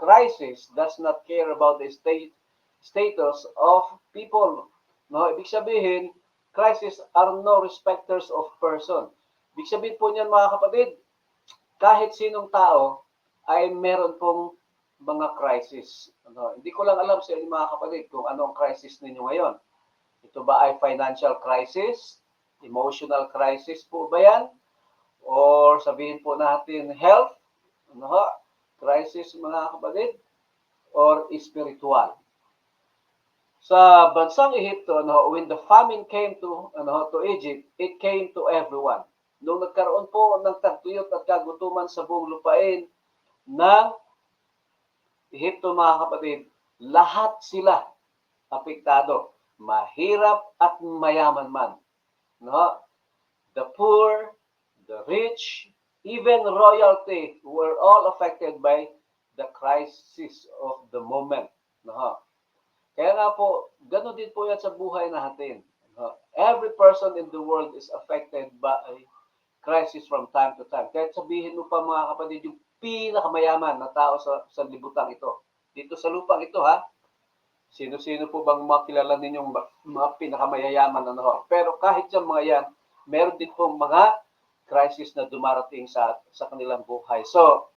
crisis does not care about the status of people. No, ibig sabihin, crisis are no respecters of person. Ibig sabihin po niyan mga kapatid, kahit sinong tao ay meron pong mga crisis. Hindi ko lang alam sa inyo mga kapatid kung ano ang crisis ninyo ngayon. Ito ba ay financial crisis? Emotional crisis po ba yan? Or sabihin po natin health? Crisis mga kapatid? Or spiritual? Sa bansang Ehipto, when the famine came to Egypt, it came to everyone. Nung nagkaroon po ng tagtuyot at kagutuman sa buong lupain ng Ehipto mga kapatid, lahat sila apektado, mahirap at mayaman man. The poor, the rich, even royalty were all affected by the crisis of the moment. Kaya nga po, gano'n din po yan sa buhay natin. Every person in the world is affected by crisis from time to time. Kahit sabihin mo pa mga kapatid, yung pinakamayaman na tao sa libutang ito. Dito sa lupang ito sino-sino po bang mga kilala ninyong mga pinakamayayaman na Pero kahit yung mga yan, meron din po mga crisis na dumarating sa kanilang buhay. So,